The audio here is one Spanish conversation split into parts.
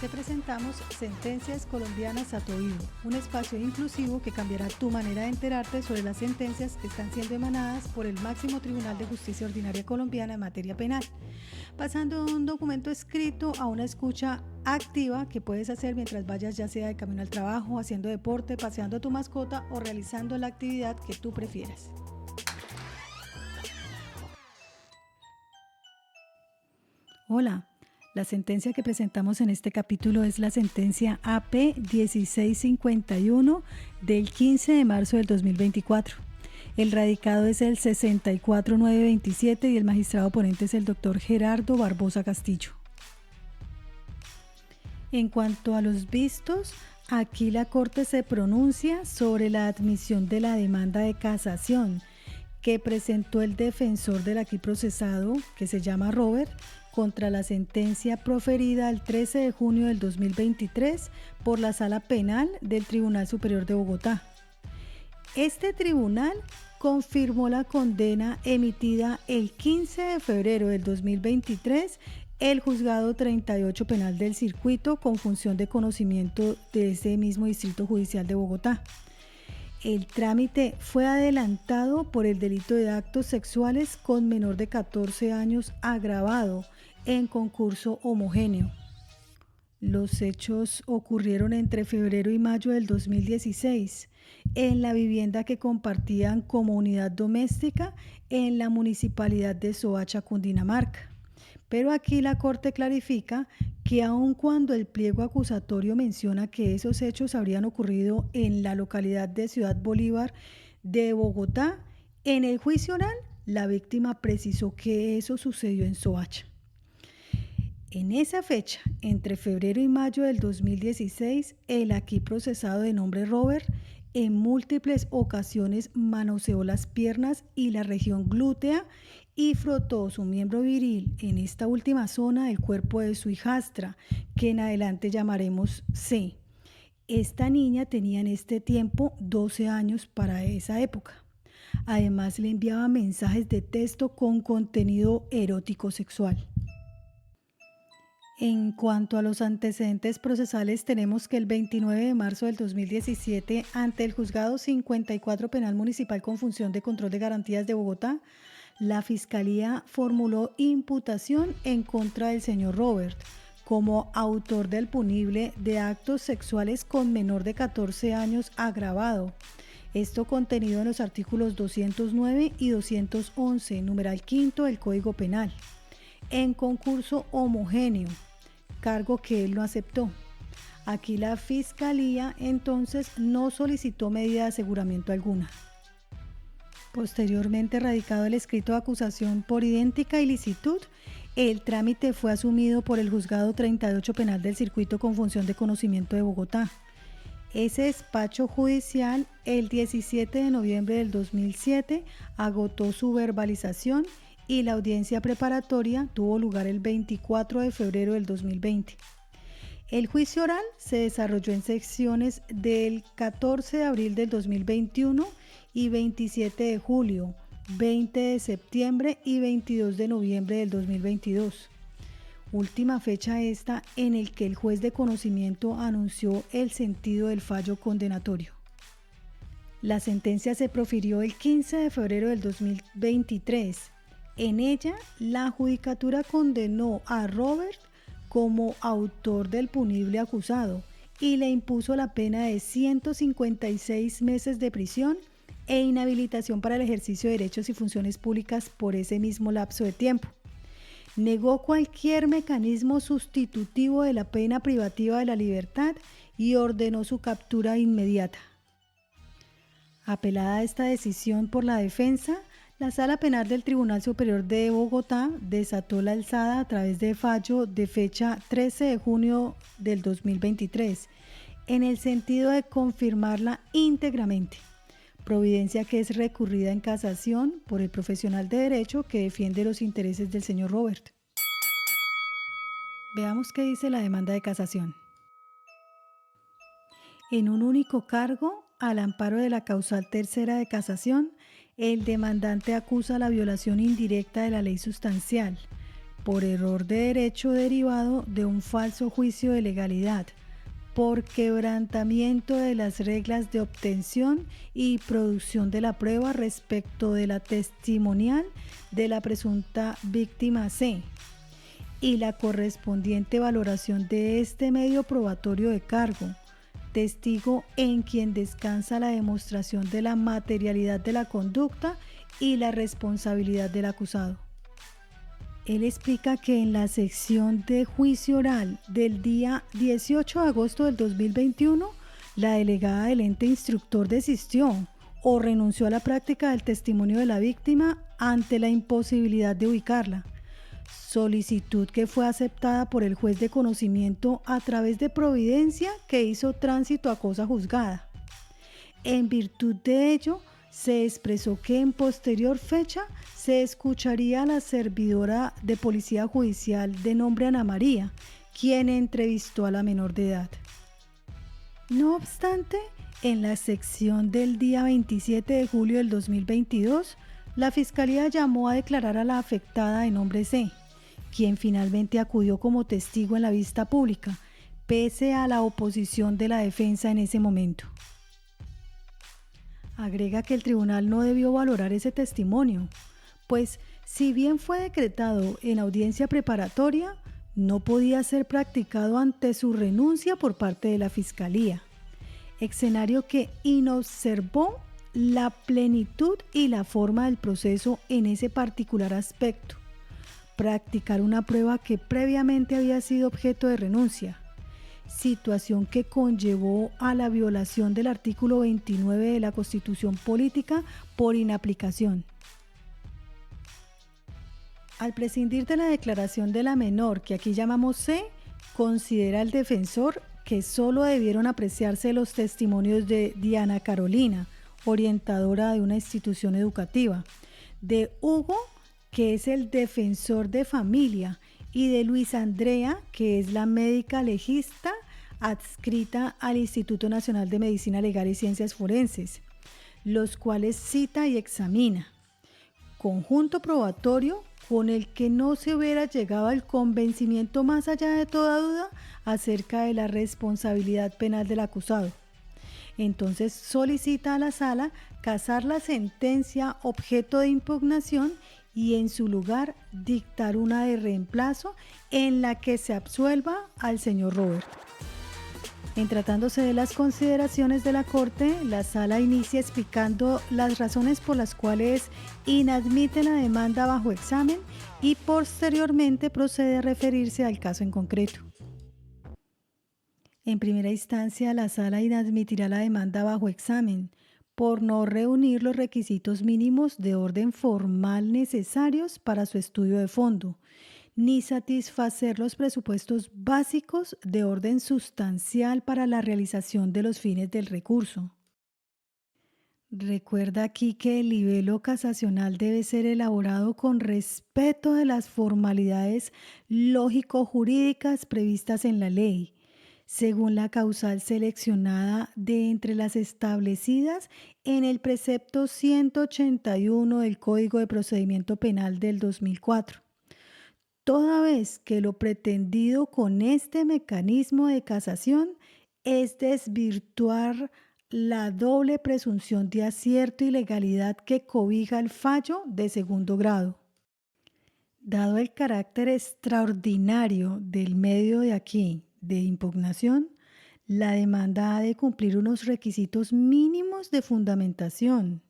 Te presentamos Sentencias Colombianas a tu oído, un espacio inclusivo que cambiará tu manera de enterarte sobre las sentencias que están siendo emanadas por el máximo Tribunal de Justicia Ordinaria Colombiana en materia penal, pasando de un documento escrito a una escucha activa que puedes hacer mientras vayas ya sea de camino al trabajo, haciendo deporte, paseando a tu mascota o realizando la actividad que tú prefieras. Hola, la sentencia que presentamos en este capítulo es la sentencia AP 1651 del 15 de marzo del 2024. El radicado es el 64927 y el magistrado ponente es el doctor Gerardo Barbosa Castillo. En cuanto a los vistos, aquí la Corte se pronuncia sobre la admisión de la demanda de casación que presentó el defensor del aquí procesado, que se llama Robert, contra la sentencia proferida el 13 de junio del 2023 por la Sala Penal del Tribunal Superior de Bogotá. Este tribunal confirmó la condena emitida el 15 de febrero del 2023 el Juzgado 38 Penal del Circuito con función de conocimiento de ese mismo Distrito Judicial de Bogotá. El trámite fue adelantado por el delito de actos sexuales con menor de 14 años agravado en concurso homogéneo. Los hechos ocurrieron entre febrero y mayo del 2016 en la vivienda que compartían como unidad doméstica en la municipalidad de Soacha, Cundinamarca. Pero aquí la Corte clarifica que aun cuando el pliego acusatorio menciona que esos hechos habrían ocurrido en la localidad de Ciudad Bolívar de Bogotá, en el juicio oral la víctima precisó que eso sucedió en Soacha. En esa fecha, entre febrero y mayo del 2016, el aquí procesado de nombre Robert en múltiples ocasiones manoseó las piernas y la región glútea y frotó su miembro viril en esta última zona del cuerpo de su hijastra, que en adelante llamaremos C. Esta niña tenía en este tiempo 12 años para esa época. Además, le enviaba mensajes de texto con contenido erótico sexual. En cuanto a los antecedentes procesales, tenemos que el 29 de marzo del 2017, ante el Juzgado 54 Penal Municipal con función de control de garantías de Bogotá, la Fiscalía formuló imputación en contra del señor Robert como autor del punible de actos sexuales con menor de 14 años agravado. Esto contenido en los artículos 209 y 211, numeral quinto del Código Penal, en concurso homogéneo, cargo que él no aceptó. Aquí la Fiscalía entonces no solicitó medida de aseguramiento alguna. Posteriormente, radicado el escrito de acusación por idéntica ilicitud, el trámite fue asumido por el Juzgado 38 Penal del Circuito con función de conocimiento de Bogotá. Ese despacho judicial, el 17 de noviembre del 2007, agotó su verbalización y la audiencia preparatoria tuvo lugar el 24 de febrero del 2020. El juicio oral se desarrolló en secciones del 14 de abril del 2021 y 27 de julio, 20 de septiembre y 22 de noviembre del 2022. Última fecha esta en el que el juez de conocimiento anunció el sentido del fallo condenatorio. La sentencia se profirió el 15 de febrero del 2023. En ella, la judicatura condenó a Robert como autor del punible acusado y le impuso la pena de 156 meses de prisión e inhabilitación para el ejercicio de derechos y funciones públicas por ese mismo lapso de tiempo. Negó cualquier mecanismo sustitutivo de la pena privativa de la libertad y ordenó su captura inmediata. Apelada a esta decisión por la defensa, la Sala Penal del Tribunal Superior de Bogotá desató la alzada a través de fallo de fecha 13 de junio del 2023, en el sentido de confirmarla íntegramente, providencia que es recurrida en casación por el profesional de derecho que defiende los intereses del señor Robert. Veamos qué dice la demanda de casación. En un único cargo, al amparo de la causal tercera de casación, el demandante acusa la violación indirecta de la ley sustancial, por error de derecho derivado de un falso juicio de legalidad, por quebrantamiento de las reglas de obtención y producción de la prueba respecto de la testimonial de la presunta víctima C, y la correspondiente valoración de este medio probatorio de cargo, testigo en quien descansa la demostración de la materialidad de la conducta y la responsabilidad del acusado. Él explica que en la sección de juicio oral del día 18 de agosto del 2021, la delegada del ente instructor desistió o renunció a la práctica del testimonio de la víctima ante la imposibilidad de ubicarla, solicitud que fue aceptada por el juez de conocimiento a través de providencia que hizo tránsito a cosa juzgada. En virtud de ello, se expresó que en posterior fecha se escucharía a la servidora de Policía Judicial de nombre Ana María, quien entrevistó a la menor de edad. No obstante, en la sección del día 27 de julio del 2022, la Fiscalía llamó a declarar a la afectada de nombre C, quien finalmente acudió como testigo en la vista pública, pese a la oposición de la defensa en ese momento. Agrega que el tribunal no debió valorar ese testimonio, pues si bien fue decretado en audiencia preparatoria, no podía ser practicado ante su renuncia por parte de la Fiscalía, escenario que inobservó la plenitud y la forma del proceso en ese particular aspecto, practicar una prueba que previamente había sido objeto de renuncia, situación que conllevó a la violación del artículo 29 de la Constitución Política por inaplicación. Al prescindir de la declaración de la menor, que aquí llamamos C, considera el defensor que solo debieron apreciarse los testimonios de Diana Carolina, orientadora de una institución educativa, de Hugo, que es el defensor de familia, y de Luisa Andrea, que es la médica legista adscrita al Instituto Nacional de Medicina Legal y Ciencias Forenses, los cuales cita y examina. Conjunto probatorio con el que no se hubiera llegado al convencimiento más allá de toda duda acerca de la responsabilidad penal del acusado. Entonces solicita a la sala casar la sentencia objeto de impugnación y en su lugar dictar una de reemplazo en la que se absuelva al señor Roberto. En tratándose de las consideraciones de la Corte, la sala inicia explicando las razones por las cuales inadmite la demanda bajo examen y posteriormente procede a referirse al caso en concreto. En primera instancia, la sala inadmitirá la demanda bajo examen por no reunir los requisitos mínimos de orden formal necesarios para su estudio de fondo, ni satisfacer los presupuestos básicos de orden sustancial para la realización de los fines del recurso. Recuerda aquí que el libelo casacional debe ser elaborado con respeto de las formalidades lógico-jurídicas previstas en la ley, según la causal seleccionada de entre las establecidas en el precepto 181 del Código de Procedimiento Penal del 2004. Toda vez que lo pretendido con este mecanismo de casación es desvirtuar la doble presunción de acierto y legalidad que cobija el fallo de segundo grado. Dado el carácter extraordinario del medio de aquí de impugnación, la demanda ha de cumplir unos requisitos mínimos de fundamentación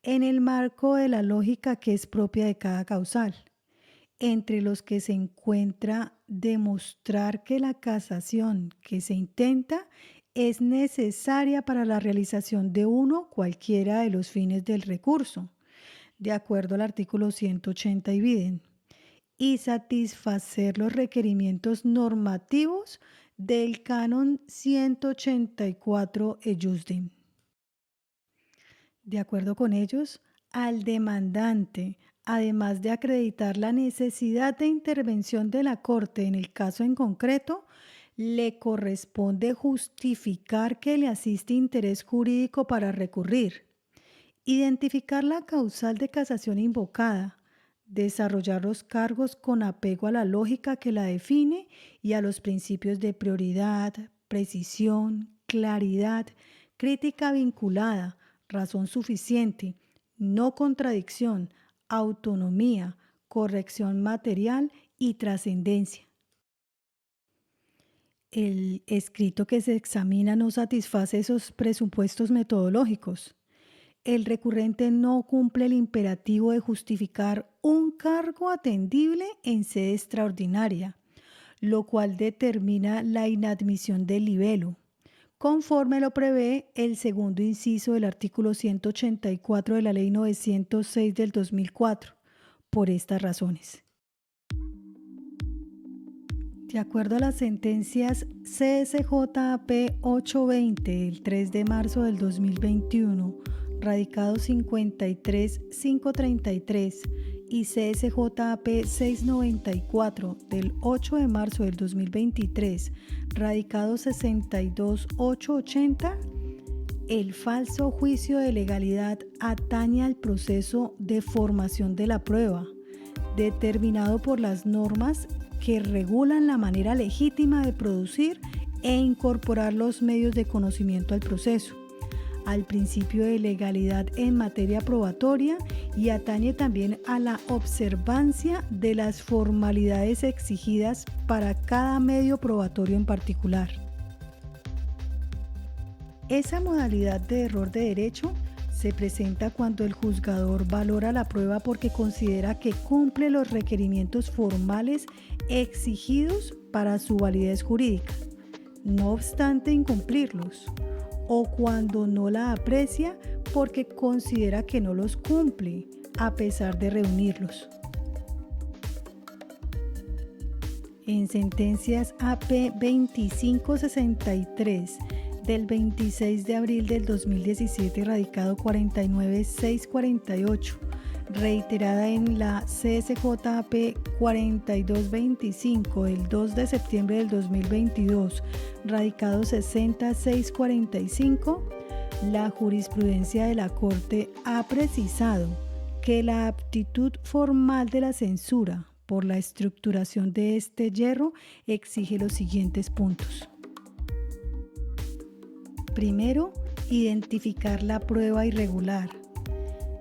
en el marco de la lógica que es propia de cada causal, entre los que se encuentra demostrar que la casación que se intenta es necesaria para la realización de uno cualquiera de los fines del recurso, de acuerdo al artículo 180 y viden, y satisfacer los requerimientos normativos del canon 184 ejusdem. De acuerdo con ellos, al demandante, además de acreditar la necesidad de intervención de la Corte en el caso en concreto, le corresponde justificar que le asiste interés jurídico para recurrir, identificar la causal de casación invocada, desarrollar los cargos con apego a la lógica que la define y a los principios de prioridad, precisión, claridad, crítica vinculada, razón suficiente, no contradicción, autonomía, corrección material y trascendencia. El escrito que se examina no satisface esos presupuestos metodológicos. El recurrente no cumple el imperativo de justificar un cargo atendible en sede extraordinaria, lo cual determina la inadmisión del libelo, conforme lo prevé el segundo inciso del artículo 184 de la Ley 906 del 2004, por estas razones. De acuerdo a las sentencias CSJP 820 del 3 de marzo del 2021, radicado 53533 y CSJP 694 del 8 de marzo del 2023, radicado 62880, el falso juicio de legalidad atañe al proceso de formación de la prueba, determinado por las normas que regulan la manera legítima de producir e incorporar los medios de conocimiento al proceso, al principio de legalidad en materia probatoria y atañe también a la observancia de las formalidades exigidas para cada medio probatorio en particular. Esa modalidad de error de derecho se presenta cuando el juzgador valora la prueba porque considera que cumple los requerimientos formales exigidos para su validez jurídica, no obstante incumplirlos, o cuando no la aprecia porque considera que no los cumple, a pesar de reunirlos. En sentencias AP 2563 del 26 de abril del 2017, radicado 49648, reiterada en la CSJP 4225 del 2 de septiembre del 2022, radicado 60645, la jurisprudencia de la Corte ha precisado que la aptitud formal de la censura por la estructuración de este hierro exige los siguientes puntos. Primero, identificar la prueba irregular.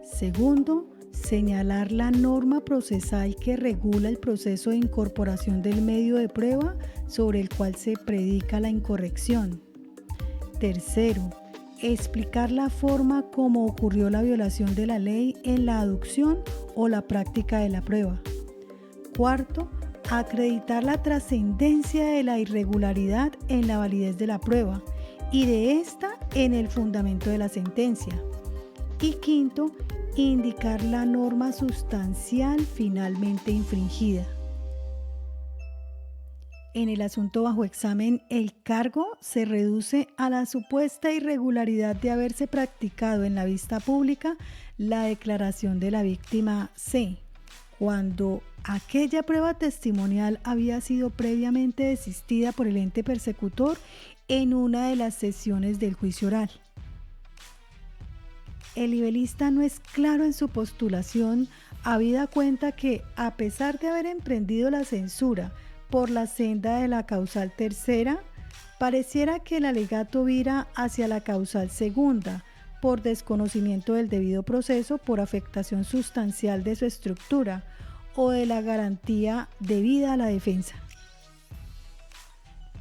Segundo, señalar la norma procesal que regula el proceso de incorporación del medio de prueba sobre el cual se predica la incorrección. Tercero, explicar la forma como ocurrió la violación de la ley en la aducción o la práctica de la prueba. Cuarto, acreditar la trascendencia de la irregularidad en la validez de la prueba y de esta en el fundamento de la sentencia. Y quinto, indicar la norma sustancial finalmente infringida. En el asunto bajo examen, el cargo se reduce a la supuesta irregularidad de haberse practicado en la vista pública la declaración de la víctima C, cuando aquella prueba testimonial había sido previamente desistida por el ente persecutor en una de las sesiones del juicio oral. El libelista no es claro en su postulación, habida cuenta que, a pesar de haber emprendido la censura por la senda de la causal tercera, pareciera que el alegato vira hacia la causal segunda, por desconocimiento del debido proceso, por afectación sustancial de su estructura o de la garantía debida a la defensa.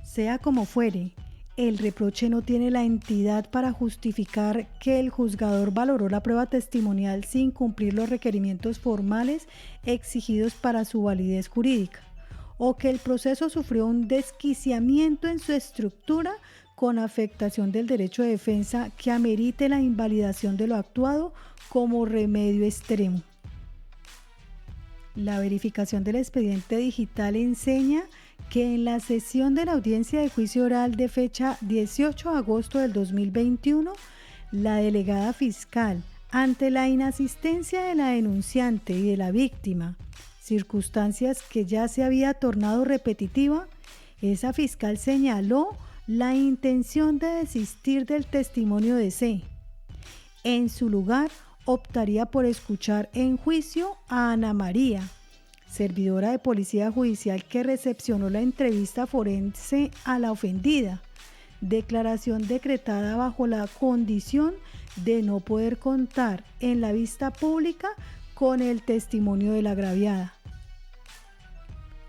Sea como fuere, el reproche no tiene la entidad para justificar que el juzgador valoró la prueba testimonial sin cumplir los requerimientos formales exigidos para su validez jurídica, o que el proceso sufrió un desquiciamiento en su estructura con afectación del derecho de defensa que amerite la invalidación de lo actuado como remedio extremo. La verificación del expediente digital enseña que en la sesión de la audiencia de juicio oral de fecha 18 de agosto del 2021, la delegada fiscal, ante la inasistencia de la denunciante y de la víctima, circunstancias que ya se había tornado repetitiva, esa fiscal señaló la intención de desistir del testimonio de C. En su lugar, optaría por escuchar en juicio a Ana María, servidora de policía judicial que recepcionó la entrevista forense a la ofendida, declaración decretada bajo la condición de no poder contar en la vista pública con el testimonio de la agraviada.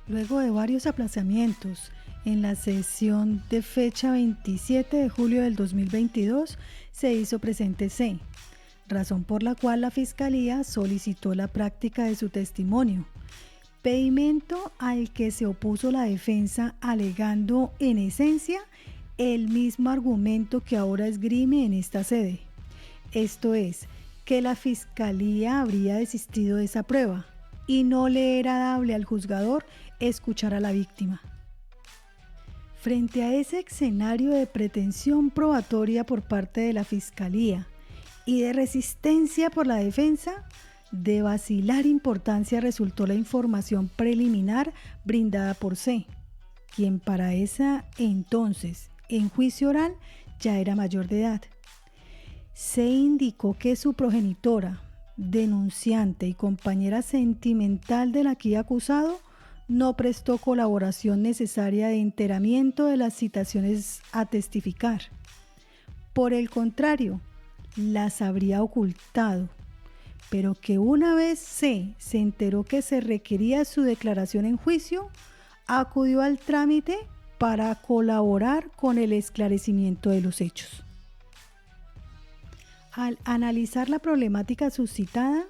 Luego de varios aplazamientos, en la sesión de fecha 27 de julio del 2022 se hizo presente C, razón por la cual la Fiscalía solicitó la práctica de su testimonio, pedimento al que se opuso la defensa alegando en esencia el mismo argumento que ahora esgrime en esta sede. Esto es, que la Fiscalía habría desistido de esa prueba y no le era dable al juzgador escuchar a la víctima. Frente a ese escenario de pretensión probatoria por parte de la Fiscalía y de resistencia por la defensa, de vacilar importancia resultó la información preliminar brindada por C, quien para esa entonces, en juicio oral, ya era mayor de edad. Se indicó que su progenitora, denunciante y compañera sentimental del aquí acusado, no prestó colaboración necesaria de enteramiento de las citaciones a testificar. Por el contrario, las habría ocultado, pero que una vez se enteró que se requería su declaración en juicio, acudió al trámite para colaborar con el esclarecimiento de los hechos. Al analizar la problemática suscitada,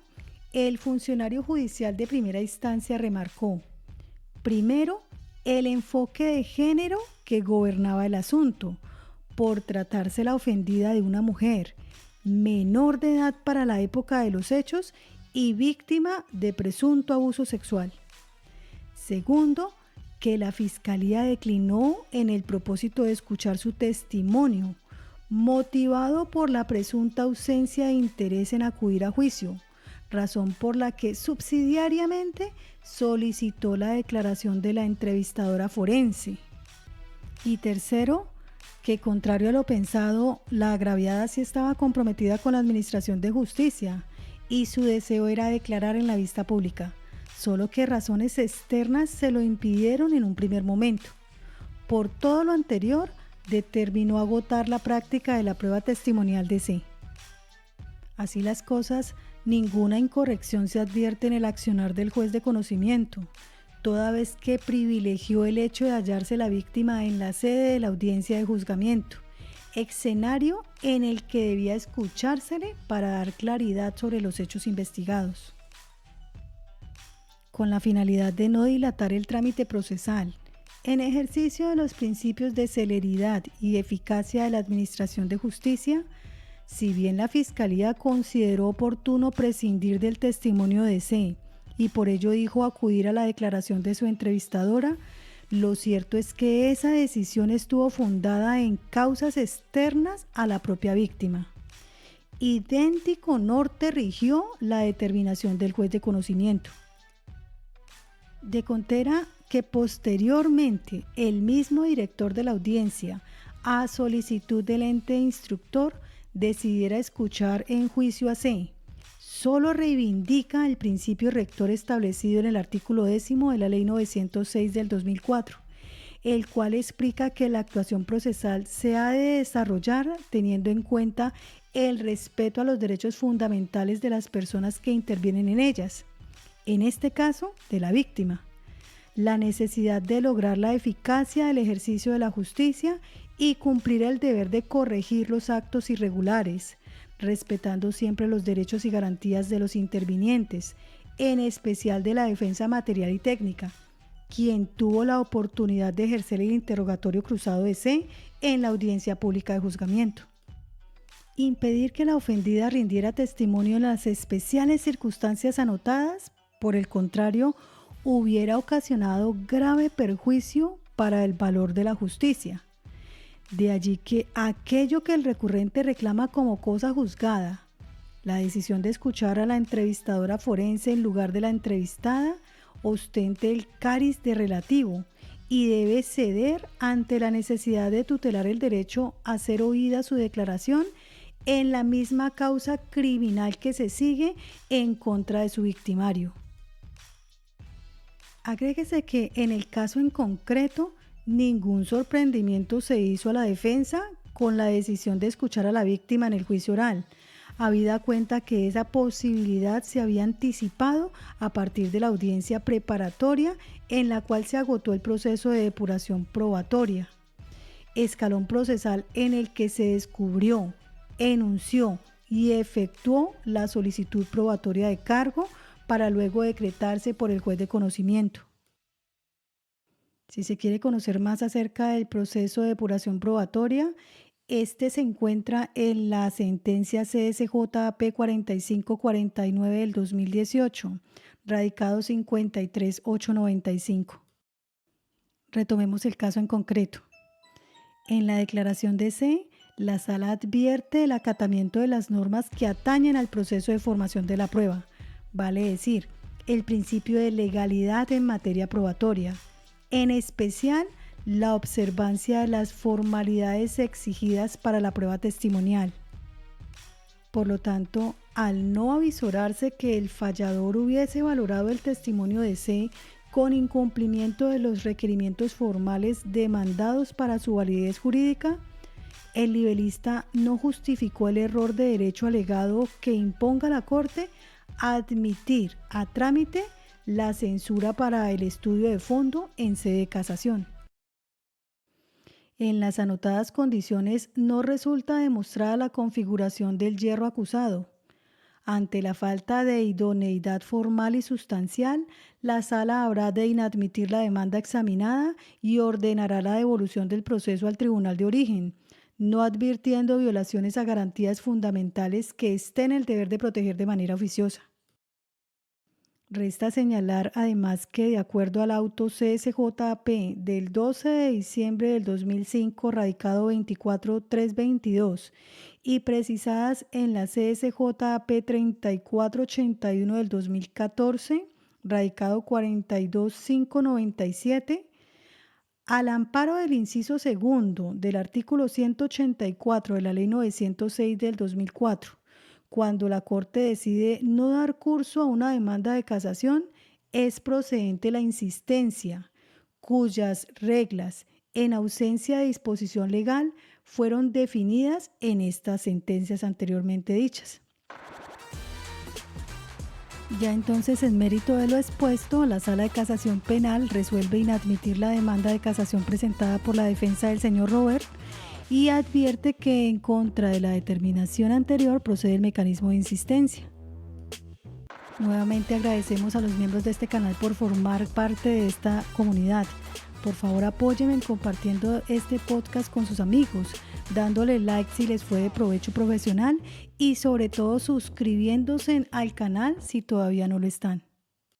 el funcionario judicial de primera instancia remarcó, primero, el enfoque de género que gobernaba el asunto, por tratarse la ofendida de una mujer, menor de edad para la época de los hechos y víctima de presunto abuso sexual. Segundo, que la Fiscalía declinó en el propósito de escuchar su testimonio, motivado por la presunta ausencia de interés en acudir a juicio, razón por la que subsidiariamente solicitó la declaración de la entrevistadora forense. Y tercero, que contrario a lo pensado, la agraviada sí estaba comprometida con la administración de justicia y su deseo era declarar en la vista pública, solo que razones externas se lo impidieron en un primer momento. Por todo lo anterior, determinó agotar la práctica de la prueba testimonial de C. Así las cosas, ninguna incorrección se advierte en el accionar del juez de conocimiento, toda vez que privilegió el hecho de hallarse la víctima en la sede de la audiencia de juzgamiento, escenario en el que debía escuchársele para dar claridad sobre los hechos investigados. Con la finalidad de no dilatar el trámite procesal, en ejercicio de los principios de celeridad y eficacia de la Administración de Justicia, si bien la Fiscalía consideró oportuno prescindir del testimonio de C y por ello dijo acudir a la declaración de su entrevistadora, lo cierto es que esa decisión estuvo fundada en causas externas a la propia víctima. Idéntico norte rigió la determinación del juez de conocimiento. De contera que posteriormente el mismo director de la audiencia, a solicitud del ente instructor, decidiera escuchar en juicio a C, solo reivindica el principio rector establecido en el artículo 10 de la Ley 906 del 2004, el cual explica que la actuación procesal se ha de desarrollar teniendo en cuenta el respeto a los derechos fundamentales de las personas que intervienen en ellas, en este caso de la víctima, la necesidad de lograr la eficacia del ejercicio de la justicia y cumplir el deber de corregir los actos irregulares, respetando siempre los derechos y garantías de los intervinientes, en especial de la defensa material y técnica, quien tuvo la oportunidad de ejercer el interrogatorio cruzado de C en la audiencia pública de juzgamiento. Impedir que la ofendida rindiera testimonio en las especiales circunstancias anotadas, por el contrario, hubiera ocasionado grave perjuicio para el valor de la justicia. De allí que aquello que el recurrente reclama como cosa juzgada, la decisión de escuchar a la entrevistadora forense en lugar de la entrevistada, ostente el cariz de relativo y debe ceder ante la necesidad de tutelar el derecho a ser oída su declaración en la misma causa criminal que se sigue en contra de su victimario. Agréguese que en el caso en concreto, ningún sorprendimiento se hizo a la defensa con la decisión de escuchar a la víctima en el juicio oral, habida cuenta que esa posibilidad se había anticipado a partir de la audiencia preparatoria en la cual se agotó el proceso de depuración probatoria, escalón procesal en el que se descubrió, enunció y efectuó la solicitud probatoria de cargo para luego decretarse por el juez de conocimiento. Si se quiere conocer más acerca del proceso de depuración probatoria, este se encuentra en la sentencia CSJAP 4549 del 2018, radicado 53895. Retomemos el caso en concreto. En la declaración de C, la Sala advierte el acatamiento de las normas que atañen al proceso de formación de la prueba, vale decir, el principio de legalidad en materia probatoria, en especial la observancia de las formalidades exigidas para la prueba testimonial. Por lo tanto, al no avisorarse que el fallador hubiese valorado el testimonio de C con incumplimiento de los requerimientos formales demandados para su validez jurídica, el libelista no justificó el error de derecho alegado que imponga a la Corte admitir a trámite la censura para el estudio de fondo en sede de casación. En las anotadas condiciones no resulta demostrada la configuración del yerro acusado. Ante la falta de idoneidad formal y sustancial, la Sala habrá de inadmitir la demanda examinada y ordenará la devolución del proceso al tribunal de origen, no advirtiendo violaciones a garantías fundamentales que esté en el deber de proteger de manera oficiosa. Resta señalar además que de acuerdo al auto CSJAP del 12 de diciembre del 2005 radicado 24322 y precisadas en la CSJAP 3481 del 2014 radicado 42597, al amparo del inciso segundo del artículo 184 de la Ley 906 del 2004, cuando la Corte decide no dar curso a una demanda de casación, es procedente la insistencia, cuyas reglas, en ausencia de disposición legal, fueron definidas en estas sentencias anteriormente dichas. Ya entonces, en mérito de lo expuesto, la Sala de Casación Penal resuelve inadmitir la demanda de casación presentada por la defensa del señor Robert y advierte que en contra de la determinación anterior procede el mecanismo de insistencia. Nuevamente agradecemos a los miembros de este canal por formar parte de esta comunidad. Por favor, apóyenme compartiendo este podcast con sus amigos, dándole like si les fue de provecho profesional y sobre todo suscribiéndose al canal si todavía no lo están.